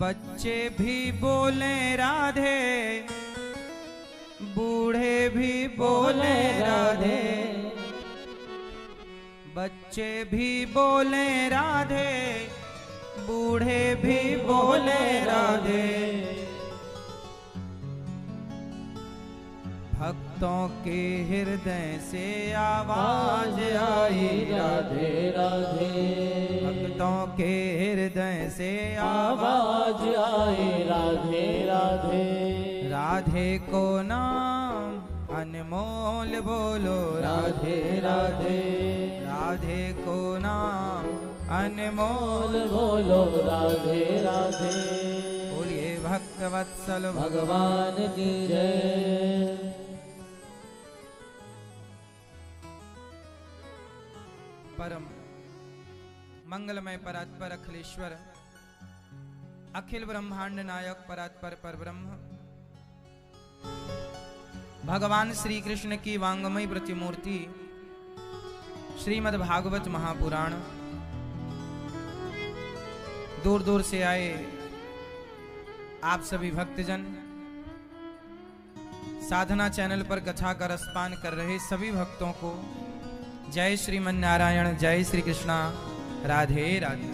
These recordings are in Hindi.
बच्चे भी बोले राधे, बूढ़े भी बोले राधे। बच्चे भी बोले राधे, बूढ़े भी बोले राधे। भक्तों के हृदय से आवाज आई राधे राधे। भक्तों के हृदय से आवाज आई राधे राधे। राधे को नाम अनमोल बोलो राधे राधे। राधे को नाम अनमोल बोलो राधे राधे। बोलिए भक्त वत्सल भगवान की जय। परम मंगलमय परात्पर अखिलेश्वर अखिल ब्रह्मांड नायक परात्पर परब्रह्म भगवान श्री कृष्ण की वांगमय प्रतिमूर्ति श्रीमद् भागवत महापुराण। दूर दूर से आए आप सभी भक्तजन, साधना चैनल पर कथा का रसपान कर रहे सभी भक्तों को जय श्रीमन नारायण, जय श्री कृष्णा, राधे राधे।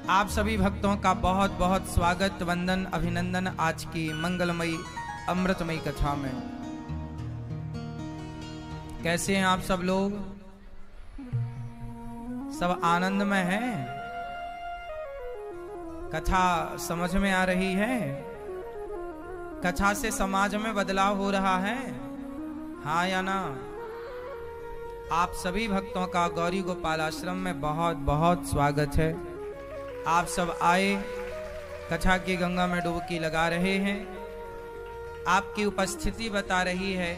आप सभी भक्तों का बहुत बहुत स्वागत, वंदन, अभिनंदन आज की मंगलमयी अमृतमयी कथा में। कैसे हैं आप सब लोग? सब आनंद में हैं? कथा समझ में आ रही है? कथा से समाज में बदलाव हो रहा है, हाँ या ना? आप सभी भक्तों का गौरी गोपाल आश्रम में बहुत बहुत स्वागत है। आप सब आए, कथा की गंगा में डुबकी लगा रहे हैं। आपकी उपस्थिति बता रही है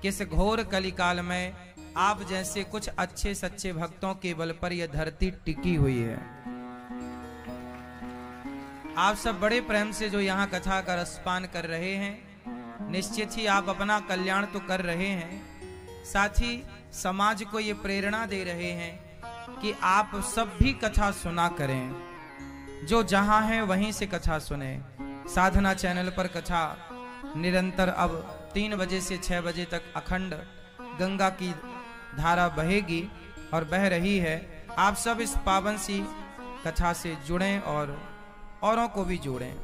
कि इस घोर कलिकाल में आप जैसे कुछ अच्छे सच्चे भक्तों के बल पर यह धरती टिकी हुई है। आप सब बड़े प्रेम से जो यहाँ कथा का रसपान कर रहे हैं, निश्चित ही आप अपना कल्याण तो कर रहे हैं, साथ ही समाज को ये प्रेरणा दे रहे हैं कि आप सब भी कथा सुना करें। जो जहां है वहीं से कथा सुने। साधना चैनल पर कथा निरंतर अब 3 बजे से 6 बजे तक अखंड गंगा की धारा बहेगी और बह रही है। आप सब इस पावन सी कथा से जुड़ें और औरों को भी जोड़ें।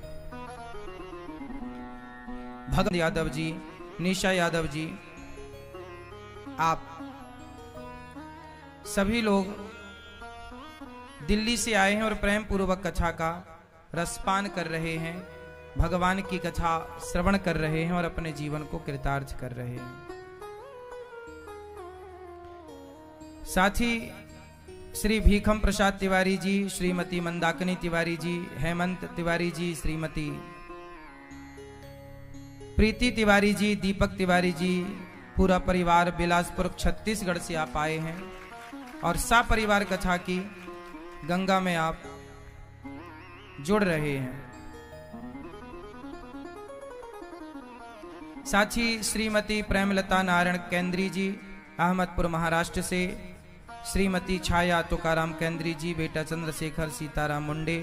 भगत यादव जी, निशा यादव जी, आप सभी लोग दिल्ली से आए हैं और प्रेम पूर्वक कथा का रसपान कर रहे हैं, भगवान की कथा श्रवण कर रहे हैं और अपने जीवन को कृतार्थ कर रहे हैं। साथ ही श्री भीखम प्रसाद तिवारी जी, श्रीमती मंदाकिनी तिवारी जी, हेमंत तिवारी जी, श्रीमती प्रीति तिवारी जी, दीपक तिवारी जी, पूरा परिवार बिलासपुर छत्तीसगढ़ से आप आए हैं और परिवार कथा की गंगा में आप जुड़ रहे हैं। साथ ही श्रीमती प्रेमलता नारायण केंद्री जी, अहमदपुर महाराष्ट्र से, श्रीमती छाया तुकाराम केंद्री जी, बेटा चंद्रशेखर सीताराम मुंडे,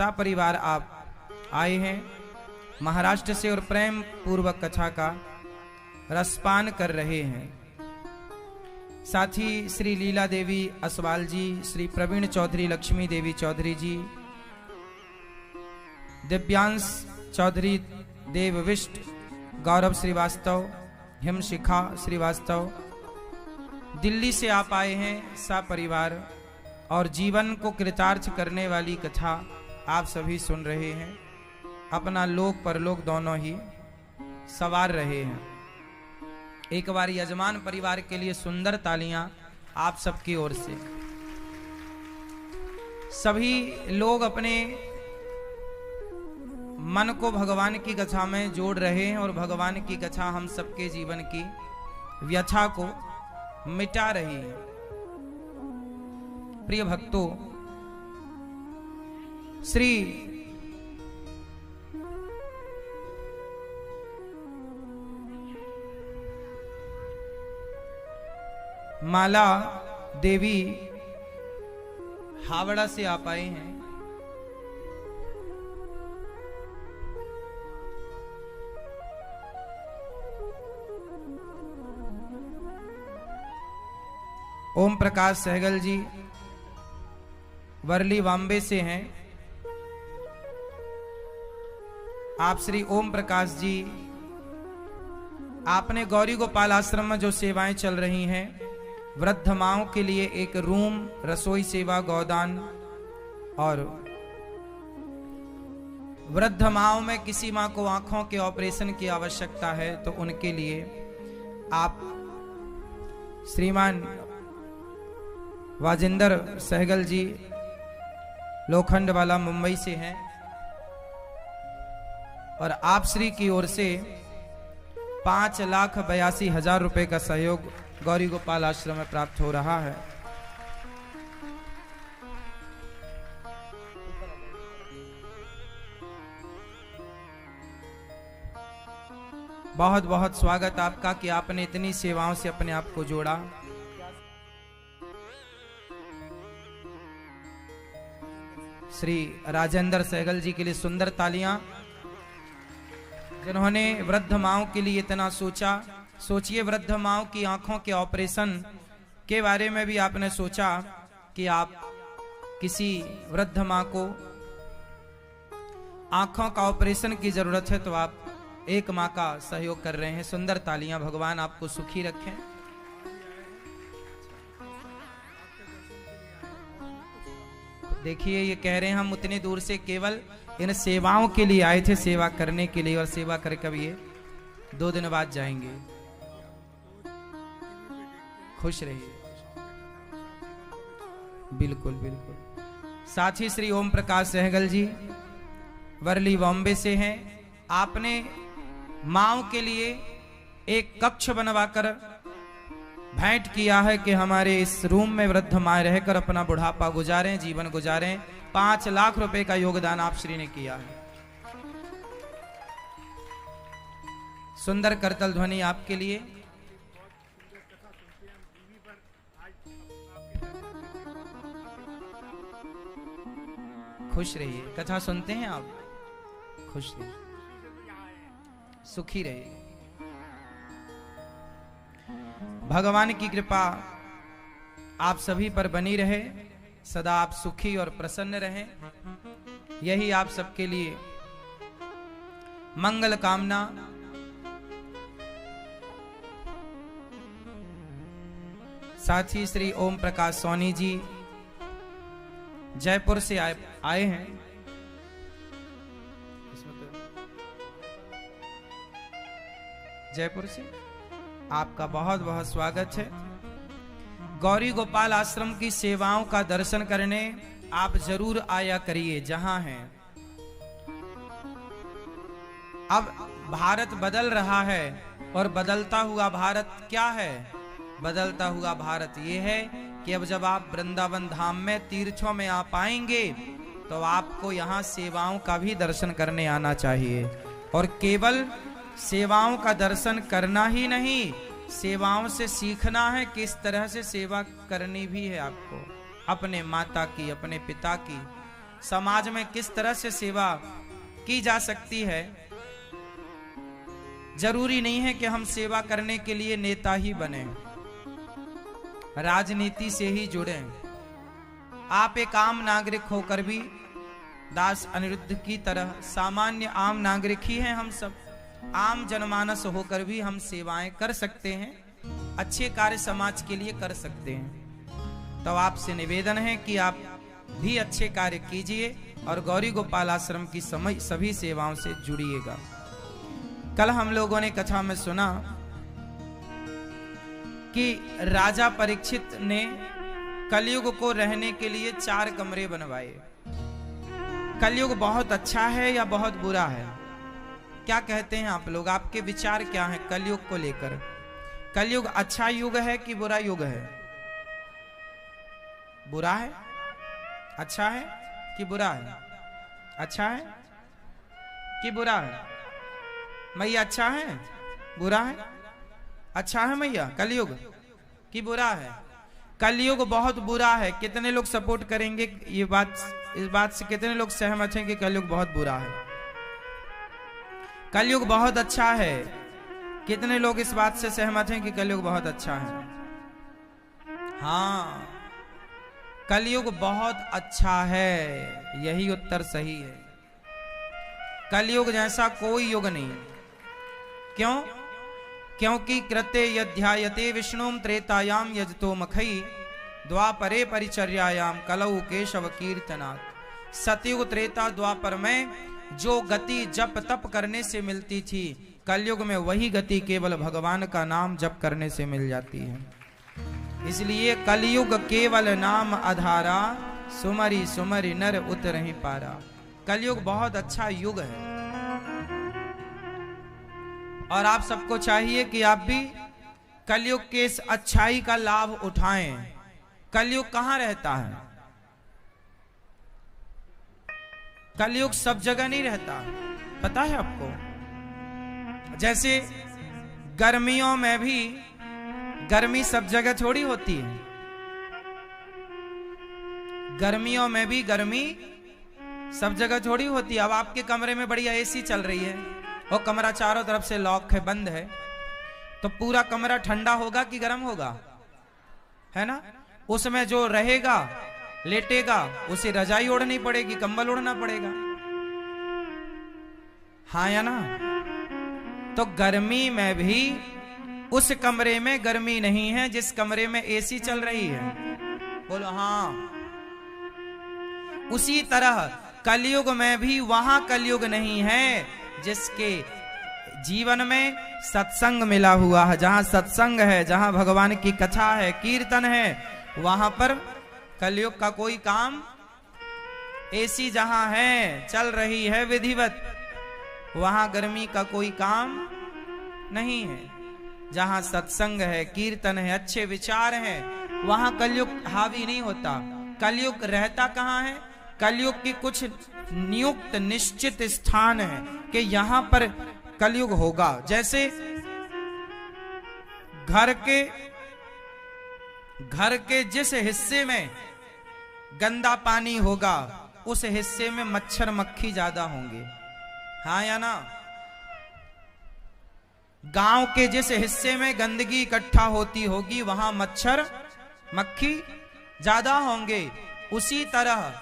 परिवार आप आए हैं महाराष्ट्र से और प्रेम पूर्वक कथा का रसपान कर रहे हैं। साथ ही श्री लीला देवी असवाल जी, श्री प्रवीण चौधरी, लक्ष्मी देवी चौधरी जी, दिव्यांश चौधरी, देवविष्ट, गौरव श्रीवास्तव, हिमशिखा श्रीवास्तव, दिल्ली से आप आए हैं परिवार और जीवन को कृतार्थ करने वाली कथा आप सभी सुन रहे हैं। अपना लोक परलोक दोनों ही सवार रहे हैं। एक बार यजमान परिवार के लिए सुंदर तालियां आप सबकी ओर से। सभी लोग अपने मन को भगवान की कथा में जोड़ रहे हैं और भगवान की कथा हम सबके जीवन की व्यथा को मिटा रही है। प्रिय भक्तों, श्री माला देवी हावड़ा से आप आए हैं ओम प्रकाश सहगल जी वर्ली बॉम्बे से हैं। आप श्री ओम प्रकाश जी, आपने गौरी गोपाल आश्रम में जो सेवाएं चल रही हैं, वृद्ध माओं के लिए एक रूम, रसोई सेवा, गोदान, और वृद्ध माओं में किसी मां को आंखों के ऑपरेशन की आवश्यकता है तो उनके लिए आप श्रीमान वाजिंदर सहगल जी लोखंड वाला मुंबई से हैं, और आप श्री की ओर से 5,82,000 रुपए का सहयोग गौरी गोपाल आश्रम में प्राप्त हो रहा है। बहुत बहुत स्वागत आपका कि आपने इतनी सेवाओं से अपने आप को जोड़ा। श्री राजेंद्र सहगल जी के लिए सुंदर तालियां, जिन्होंने वृद्ध माओं के लिए इतना सोचा। सोचिए, वृद्ध माओं की आंखों के ऑपरेशन के बारे में भी आपने सोचा कि आप किसी वृद्ध मां को आंखों का ऑपरेशन की जरूरत है तो आप एक मां का सहयोग कर रहे हैं। सुंदर तालियां, भगवान आपको सुखी रखें। देखिए, ये कह रहे हैं हम उतनी दूर से केवल इन सेवाओं के लिए आए थे, सेवा करने के लिए, और सेवा करके भी ये 2 दिन बाद जाएंगे। खुश रहिए। बिल्कुल बिल्कुल। साथ ही श्री ओम प्रकाश सहगल जी वर्ली बॉम्बे से हैं। आपने माओं के लिए एक कक्ष बनवाकर भेंट किया है कि हमारे इस रूम में वृद्ध माँ रहकर अपना बुढ़ापा गुजारें, जीवन गुजारें। 5 लाख रुपए का योगदान आप श्री ने किया है। सुंदर करतल ध्वनि आपके लिए। खुश रहिए। कथा सुनते हैं आप, खुश रहिए, सुखी रहिए। भगवान की कृपा आप सभी पर बनी रहे, सदा आप सुखी और प्रसन्न रहें, यही आप सबके लिए मंगल कामना। साथ ही श्री ओम प्रकाश सोनी जी जयपुर से आए हैं। जयपुर से आपका बहुत बहुत स्वागत है। गौरी गोपाल आश्रम की सेवाओं का दर्शन करने आप जरूर आया करिए जहां हैं। अब भारत बदल रहा है, और बदलता हुआ भारत क्या है? बदलता हुआ भारत ये है कि अब जब आप वृंदावन धाम में तीर्थों में आ पाएंगे तो आपको यहाँ सेवाओं का भी दर्शन करने आना चाहिए। और केवल सेवाओं का दर्शन करना ही नहीं, सेवाओं से सीखना है किस तरह से सेवा करनी भी है आपको, अपने माता की, अपने पिता की, समाज में किस तरह से सेवा की जा सकती है। जरूरी नहीं है कि हम सेवा करने के लिए नेता ही बने, राजनीति से ही जुड़े। आप एक आम नागरिक होकर भी दास अनिरुद्ध की तरह सामान्य आम नागरिक ही हैं हम सब। आम जनमानस होकर भी हम सेवाएं कर सकते हैं, अच्छे कार्य समाज के लिए कर सकते हैं। तो आपसे निवेदन है कि आप भी अच्छे कार्य कीजिए और गौरी गोपाल आश्रम की सभी सेवाओं से जुड़िएगा। कल हम लोगों ने कथा में सुना कि राजा परीक्षित ने कलयुग को रहने के लिए 4 कमरे बनवाए। कलयुग बहुत अच्छा है या बहुत बुरा है? क्या कहते हैं आप लोग? आपके विचार क्या हैं कलयुग को लेकर? कलयुग अच्छा युग है कि बुरा युग है? बुरा है? अच्छा है कि बुरा है? अच्छा है कि बुरा है? मैया अच्छा है? बुरा है? अच्छा है मैया? कलयुग कि बुरा है? कलयुग बहुत बुरा है। कितने लोग सपोर्ट करेंगे ये बात? इस बात से कितने लोग सहमत हैं कि कलयुग बहुत बुरा है? कलयुग बहुत अच्छा है। कितने लोग इस बात से सहमत हैं कि कलयुग बहुत अच्छा है? हाँ, कलयुग बहुत अच्छा है, यही उत्तर सही है। कलयुग जैसा कोई युग नहीं। क्यों? क्योंकि कृते यध्यायते विष्णुम त्रेतायाम यजतो मखई द्वापरे परिचर्यायाम कलौ केशव कीर्तनात्। सतयुग त्रेता द्वापर में जो गति जप तप करने से मिलती थी, कलयुग में वही गति केवल भगवान का नाम जप करने से मिल जाती है। इसलिए कलयुग केवल नाम आधारा, सुमरी सुमरी नर उतरहि पारा। कलयुग बहुत अच्छा युग है और आप सबको चाहिए कि आप भी कलयुग के इस अच्छाई का लाभ उठाएं। कलयुग कहां रहता है? कलयुग सब जगह नहीं रहता, पता है आपको? जैसे गर्मियों में भी गर्मी सब जगह थोड़ी होती है। गर्मियों में भी गर्मी सब जगह थोड़ी होती है। अब आपके कमरे में बढ़िया एसी चल रही है और कमरा चारों तरफ से लॉक है, बंद है, तो पूरा कमरा ठंडा होगा कि गर्म होगा? है ना? उसमें जो रहेगा लेटेगा उसे रजाई ओढ़नी पड़ेगी, कंबल ओढ़ना पड़ेगा। हाँ या ना? तो गर्मी में भी उस कमरे में गर्मी नहीं है जिस कमरे में एसी चल रही है। बोलो हाँ। उसी तरह कलयुग में भी वहां कलयुग नहीं है जिसके जीवन में सत्संग मिला हुआ है। जहां सत्संग है, जहां भगवान की कथा है, कीर्तन है, वहां पर कलयुग का कोई काम। एसी जहां है, चल रही है विधिवत, वहां गर्मी का कोई काम नहीं है। जहां सत्संग है, कीर्तन है, अच्छे विचार हैं, वहां कलयुग हावी नहीं होता। कलयुग रहता कहां है? कलयुग की कुछ नियुक्त निश्चित स्थान है कि यहां पर कलयुग होगा। जैसे घर के जिस हिस्से में गंदा पानी होगा उस हिस्से में मच्छर मक्खी ज्यादा होंगे। हाँ या ना? गांव के जिस हिस्से में गंदगी इकट्ठा होती होगी वहां मच्छर मक्खी ज्यादा होंगे। उसी तरह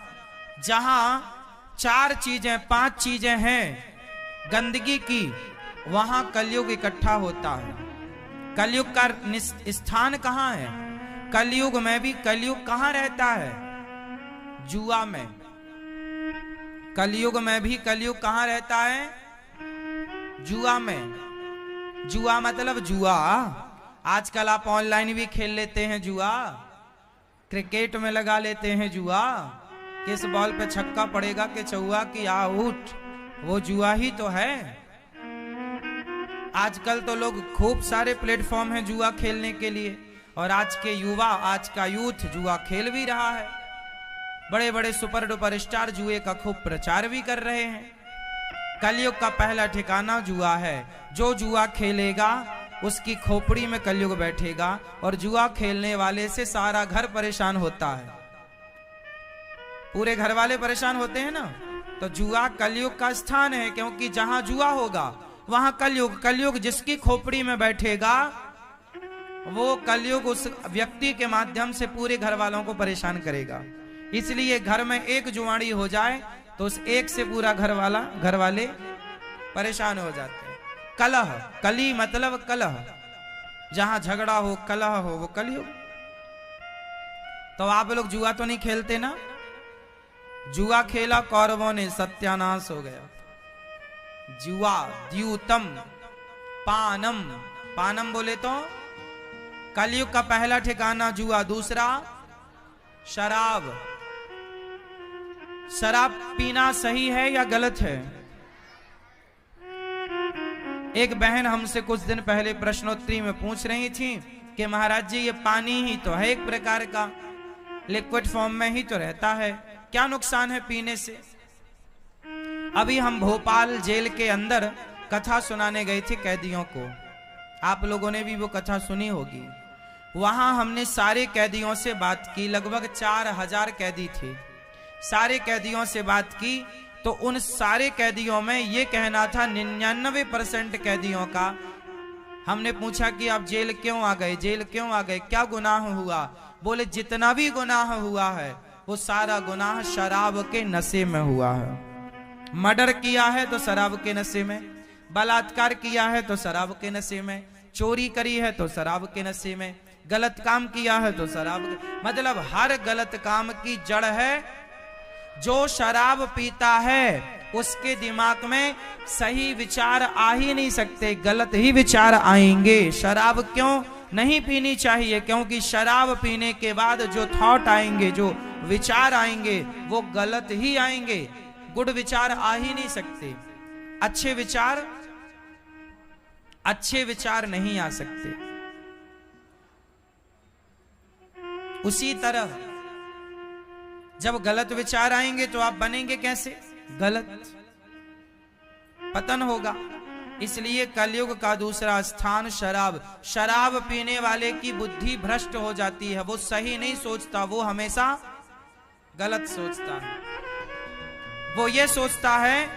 जहां 4 चीजें 5 चीजें हैं गंदगी की, वहां कलयुग इकट्ठा होता है। कलयुग का स्थान कहां है? कलयुग में भी कलयुग कहां रहता है? जुआ में। कलयुग में भी कलयुग कहां रहता है? जुआ में। जुआ मतलब जुआ। आजकल आप ऑनलाइन भी खेल लेते हैं जुआ, क्रिकेट में लगा लेते हैं जुआ, किस बॉल पे छक्का पड़ेगा कि चौका कि आउट, वो जुआ ही तो है। आजकल तो लोग खूब सारे प्लेटफॉर्म हैं जुआ खेलने के लिए, और आज के युवा, आज का यूथ जुआ खेल भी रहा है। बड़े बड़े सुपर डुपर स्टार जुए का खूब प्रचार भी कर रहे हैं। कलयुग का पहला ठिकाना जुआ है। जो जुआ खेलेगा उसकी खोपड़ी में कलयुग बैठेगा, और जुआ खेलने वाले से सारा घर परेशान होता है। पूरे घर वाले परेशान होते हैं ना। तो जुआ कलयुग का स्थान है, क्योंकि जहां जुआ होगा वहां कलयुग। कलयुग जिसकी खोपड़ी में बैठेगा वो कलयुग उस व्यक्ति के माध्यम से पूरे घर वालों को परेशान करेगा। इसलिए घर में एक जुआड़ी हो जाए तो उस एक से पूरा घर वाले परेशान हो जाते हैं। कलह, कली मतलब कलह, जहां झगड़ा हो, कलह हो, वो कलयुग। तो आप लोग जुआ तो नहीं खेलते ना? जुआ खेला कौरवों ने, सत्यानाश हो गया। जुआ द्यूतम पानम, पानम बोले तो कलयुग का पहला ठिकाना जुआ। दूसरा शराब। शराब पीना सही है या गलत है? एक बहन हमसे कुछ दिन पहले प्रश्नोत्तरी में पूछ रही थी कि महाराज जी ये पानी ही तो है, एक प्रकार का लिक्विड फॉर्म में ही तो रहता है, क्या नुकसान है पीने से? अभी हम भोपाल जेल के अंदर कथा सुनाने गए थे कैदियों को। आप लोगों ने भी वो कथा सुनी होगी। वहां हमने सारे कैदियों से बात की, लगभग 4000 कैदी थे। सारे कैदियों से बात की तो उन सारे कैदियों में ये कहना था, 99% कैदियों का। हमने पूछा कि आप जेल क्यों आ गए, जेल क्यों आ गए, क्या गुनाह हुआ? बोले जितना भी गुनाह हुआ है वो सारा गुनाह शराब के नशे में हुआ है। मर्डर किया है तो शराब के नशे में, बलात्कार किया है तो शराब के नशे में, चोरी करी है तो शराब के नशे में, गलत काम किया है तो शराब के, मतलब हर गलत काम की जड़ है। जो शराब पीता है उसके दिमाग में सही विचार आ ही नहीं सकते, गलत ही विचार आएंगे। शराब क्यों नहीं पीनी चाहिए? क्योंकि शराब पीने के बाद जो थॉट आएंगे, जो विचार आएंगे वो गलत ही आएंगे, गुड विचार आ ही नहीं सकते, अच्छे विचार नहीं आ सकते। उसी तरह जब गलत विचार आएंगे तो आप बनेंगे कैसे? गलत, पतन होगा। इसलिए कलयुग का दूसरा स्थान शराब। शराब पीने वाले की बुद्धि भ्रष्ट हो जाती है, वो सही नहीं सोचता, वो हमेशा गलत सोचता है। वो ये सोचता है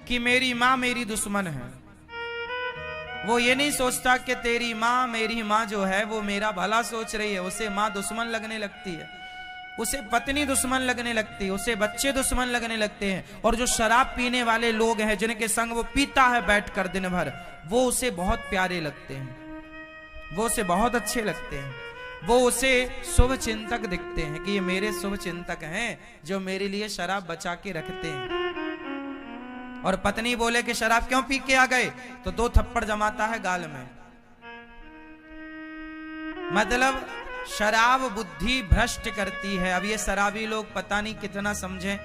कि मेरी मां मेरी दुश्मन है, वो ये नहीं सोचता कि तेरी मां, मेरी मां जो है वो मेरा भला सोच रही है। उसे मां दुश्मन लगने लगती है, उसे पत्नी दुश्मन लगने लगती है, उसे बच्चे दुश्मन लगने लगते हैं। और जो शराब पीने वाले लोग हैं जिनके संग वो पीता है बैठकर दिन भर, वो उसे बहुत प्यारे लगते हैं, वो उसे बहुत अच्छे लगते हैं, वो उसे शुभ चिंतक दिखते हैं कि ये मेरे शुभ चिंतक हैं जो मेरे लिए शराब बचा के रखते हैं। और पत्नी बोले कि शराब क्यों पी के आ गए, तो 2 थप्पड़ जमाता है गाल में। मतलब शराब बुद्धि भ्रष्ट करती है। अब ये शराबी लोग पता नहीं कितना समझें।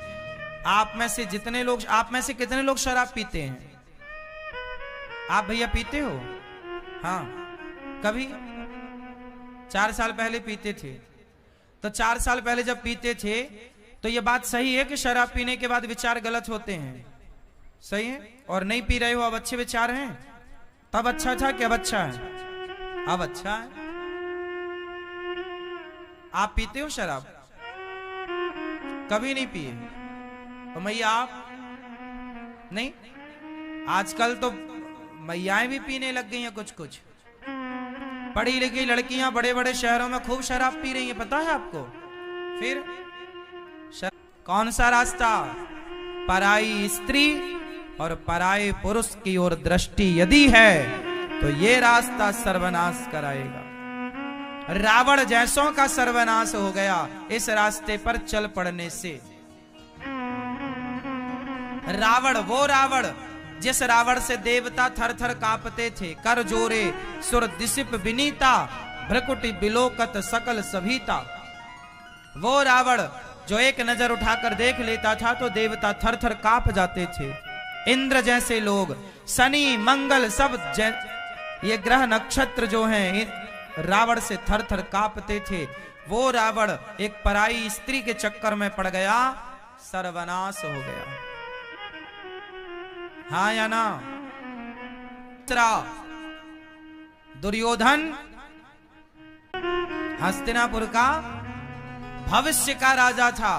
आप में से कितने लोग शराब पीते हैं? आप भैया पीते हो? हाँ, कभी 4 साल पहले पीते थे। तो 4 साल पहले जब पीते थे तो ये बात सही है कि शराब पीने के बाद विचार गलत होते हैं, सही है? और नहीं पी रहे हो, अब अच्छे विचार हैं? तब अच्छा था कि अब अच्छा है? अब अच्छा है। आप पीते हो शराब? कभी नहीं पिए? तो मैया आप नहीं? आजकल तो मैयाएं भी पीने लग गई हैं कुछ कुछ। पढ़ी लिखी लड़कियां बड़े बड़े शहरों में खूब शराब पी रही हैं, पता है आपको? फिर कौन सा रास्ता? पराई स्त्री और पराये पुरुष की ओर दृष्टि यदि है तो ये रास्ता सर्वनाश कराएगा। रावण जैसों का सर्वनाश हो गया इस रास्ते पर चल पड़ने से। रावण, वो रावण जिस रावण से देवता थर थर कांपते थे, कर जोरे सुर दिसिप विनीता, भ्रकुटि बिलोकत सकल सभीता। वो रावण जो एक नजर उठाकर देख लेता था तो देवता थर थर कांप जाते थे। इंद्र जैसे लोग, शनि मंगल सब ये ग्रह नक्षत्र जो हैं रावण से थर थर कांपते थे। वो रावण एक पराई स्त्री के चक्कर में पड़ गया, सर्वनाश हो गया। हाँ या ना? दुर्योधन हस्तिनापुर का भविष्य का राजा था,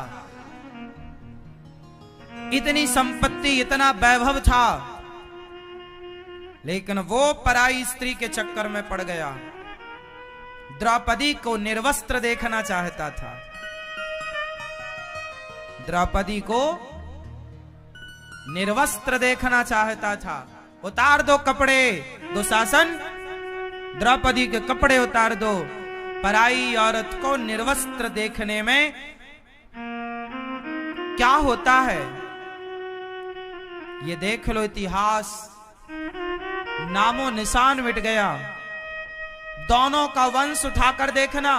इतनी संपत्ति, इतना वैभव था, लेकिन वो पराई स्त्री के चक्कर में पड़ गया। द्रौपदी को निर्वस्त्र देखना चाहता था, द्रौपदी को निर्वस्त्र देखना चाहता था। उतार दो कपड़े, दुशासन, द्रौपदी के कपड़े उतार दो। पराई औरत को निर्वस्त्र देखने में क्या होता है ये देख लो। इतिहास नामो निशान मिट गया। दोनों का वंश उठाकर देखना,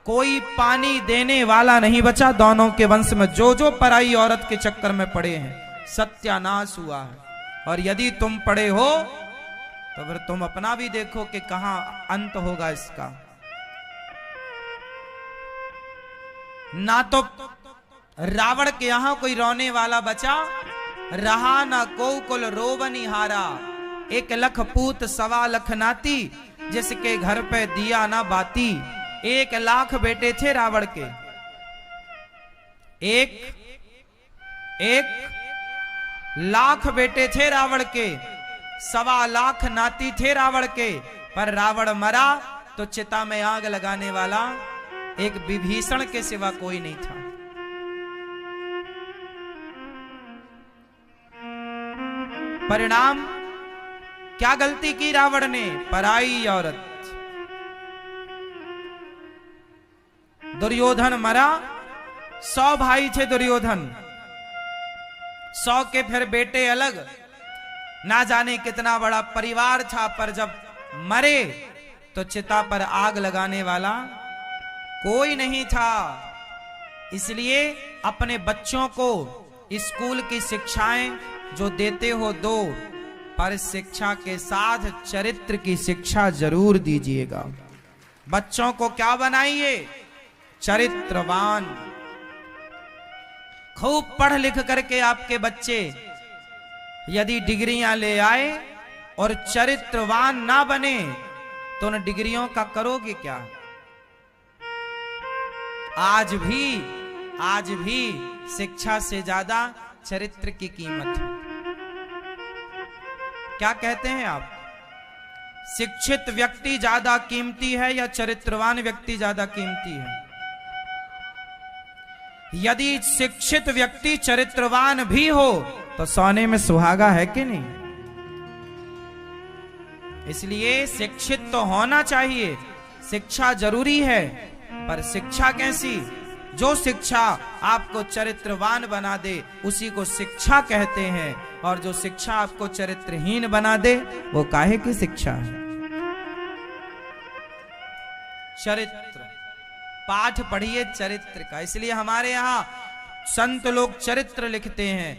कोई पानी देने वाला नहीं बचा। दोनों के वंश में जो जो पराई औरत के चक्कर में पड़े हैं, सत्यानाश हुआ है। और यदि तुम पड़े हो तो फिर तुम अपना भी देखो कि कहां अंत होगा इसका। ना तो रावण के यहां कोई रोने वाला बचा, रहा ना को कुल रोबनी हारा। 1 लख पूत 1.25 लाख नाती, जिसके घर पे दिया ना बाती। 1 लाख बेटे थे रावण के, एक लाख बेटे थे रावण के, 1.25 लाख नाती थे रावण के। पर रावण मरा तो चिता में आग लगाने वाला एक विभीषण के सिवा कोई नहीं था। परिणाम क्या गलती की रावण ने? पराई औरत। दुर्योधन मरा, 100 भाई थे दुर्योधन, 100 के फिर बेटे अलग, ना जाने कितना बड़ा परिवार था। पर जब मरे तो चिता पर आग लगाने वाला कोई नहीं था। इसलिए अपने बच्चों को स्कूल की शिक्षाएं जो देते हो दो, पर शिक्षा के साथ चरित्र की शिक्षा जरूर दीजिएगा। बच्चों को क्या बनाइए? चरित्रवान। खूब पढ़ लिख करके आपके बच्चे यदि डिग्रियां ले आए और चरित्रवान ना बने तो उन डिग्रियों का करोगे क्या? आज भी शिक्षा से ज्यादा चरित्र की कीमत है। क्या कहते हैं आप? शिक्षित व्यक्ति ज्यादा कीमती है या चरित्रवान व्यक्ति ज्यादा कीमती है? यदि शिक्षित व्यक्ति चरित्रवान भी हो तो सोने में सुहागा है कि नहीं? इसलिए शिक्षित तो होना चाहिए, शिक्षा जरूरी है, पर शिक्षा कैसी? जो शिक्षा आपको चरित्रवान बना दे उसी को शिक्षा कहते हैं, और जो शिक्षा आपको चरित्रहीन बना दे वो काहे की शिक्षा है? चरित्र पाठ पढ़िए चरित्र का। इसलिए हमारे यहाँ संत लोग चरित्र लिखते हैं।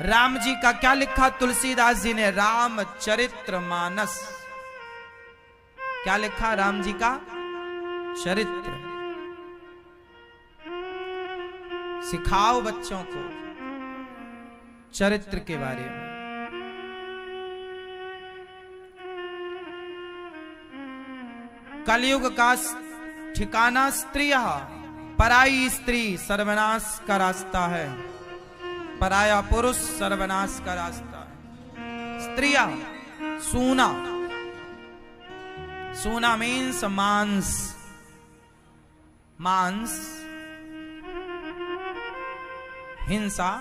राम जी का क्या लिखा तुलसीदास जी ने? रामचरित्र मानस। क्या लिखा राम जी का? चरित्र। सिखाओ बच्चों को चरित्र के बारे में। कलयुग का ठिकाना स्त्री, पराई स्त्री सर्वनाश का रास्ता है, पराया पुरुष सर्वनाश का रास्ता है। स्त्रियां सूना, सूना मीन्स मांस, मांस, हिंसा।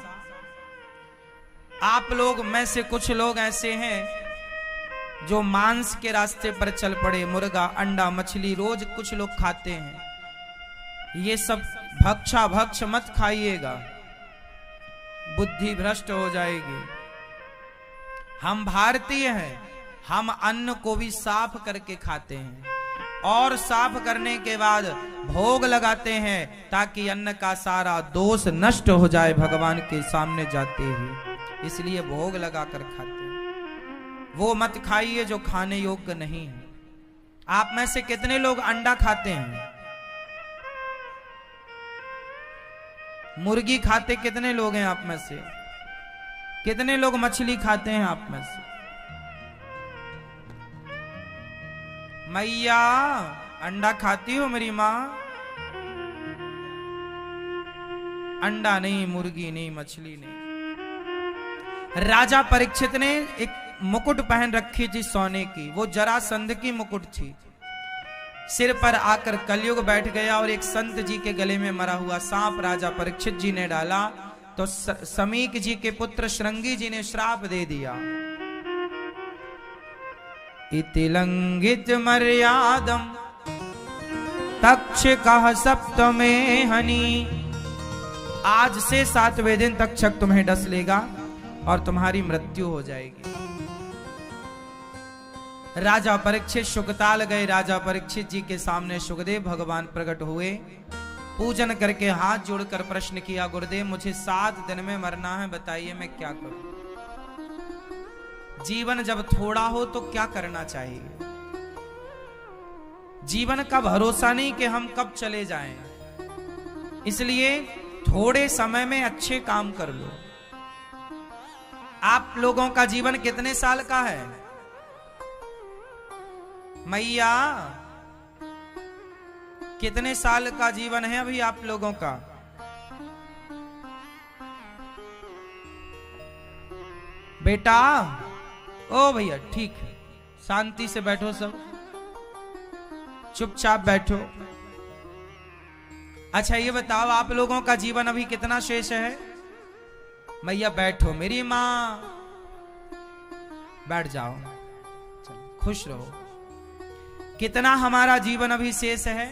आप लोग में से कुछ लोग ऐसे हैं जो मांस के रास्ते पर चल पड़े। मुर्गा, अंडा, मछली रोज कुछ लोग खाते हैं। ये सब भक्षा भक्ष मत खाइएगा, बुद्धि भ्रष्ट हो जाएगी। हम भारतीय हैं, हम अन्न को भी साफ करके खाते हैं और साफ करने के बाद भोग लगाते हैं ताकि अन्न का सारा दोष नष्ट हो जाए भगवान के सामने जाते ही। इसलिए भोग लगाकर खाते हैं। वो मत खाइए जो खाने योग्य नहीं है। आप में से कितने लोग अंडा खाते हैं? मुर्गी खाते कितने लोग हैं आप में से? कितने लोग मछली खाते हैं आप में से? मैया अंडा खाती हो मेरी माँ? अंडा नहीं, मुर्गी नहीं, मछली नहीं। राजा परीक्षित ने एक मुकुट पहन रखी थी सोने की, वो जरासंध की मुकुट थी। सिर पर आकर कलयुग बैठ गया और एक संत जी के गले में मरा हुआ सांप राजा परीक्षित जी ने डाला तो समीक जी के पुत्र श्रृंगी जी ने श्राप दे दिया। इति लंघित मर्यादम तक्षकः सप्तमे हनि। आज से 7वें दिन तक्षक तुम्हें डस लेगा और तुम्हारी मृत्यु हो जाएगी। राजा परीक्षित शुकताल गए। राजा परीक्षित जी के सामने सुखदेव भगवान प्रकट हुए। पूजन करके हाथ जोड़कर प्रश्न किया, गुरुदेव मुझे 7 दिन में मरना है, बताइए मैं क्या करूं? जीवन जब थोड़ा हो तो क्या करना चाहिए? जीवन का भरोसा नहीं कि हम कब चले जाएं, इसलिए थोड़े समय में अच्छे काम कर लो। आप लोगों का जीवन कितने साल का है? मैया कितने साल का जीवन है अभी आप लोगों का? बेटा, ओ भैया ठीक है, शांति से बैठो, सब चुपचाप बैठो। अच्छा ये बताओ, आप लोगों का जीवन अभी कितना शेष है? मैया बैठो, मेरी माँ बैठ जाओ, खुश रहो। कितना हमारा जीवन अभी शेष है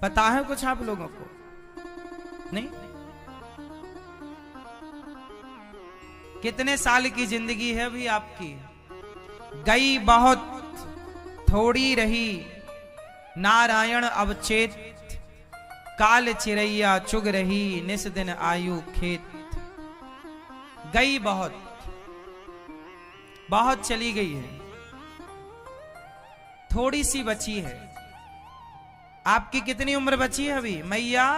पता है कुछ आप लोगों को? नहीं? कितने साल की जिंदगी है अभी आपकी? गई बहुत थोड़ी रही, नारायण अवचेत, काल चिरैया चुग रही, निस दिन आयु खेत। गई बहुत, बहुत चली गई है, थोड़ी सी बची है। आपकी कितनी उम्र बची है अभी? मैया,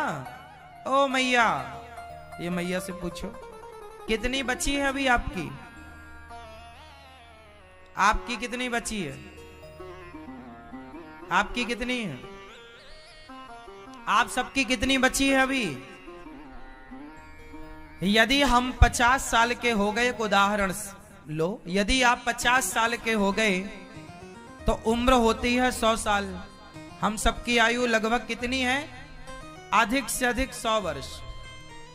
ओ मैया, ये मैया से पूछो कितनी बची है अभी आपकी? आपकी कितनी बची है? आपकी कितनी है? आप सबकी कितनी बची है अभी? यदि हम 50 साल के हो गए, एक उदाहरण लो, यदि आप 50 साल के हो गए तो उम्र होती है 100 साल। हम सबकी आयु लगभग कितनी है? अधिक से अधिक 100 वर्ष।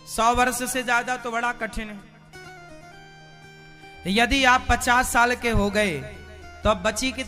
100 वर्ष से ज्यादा तो बड़ा कठिन है। यदि आप 50 साल के हो गए तो अब बची कितनी?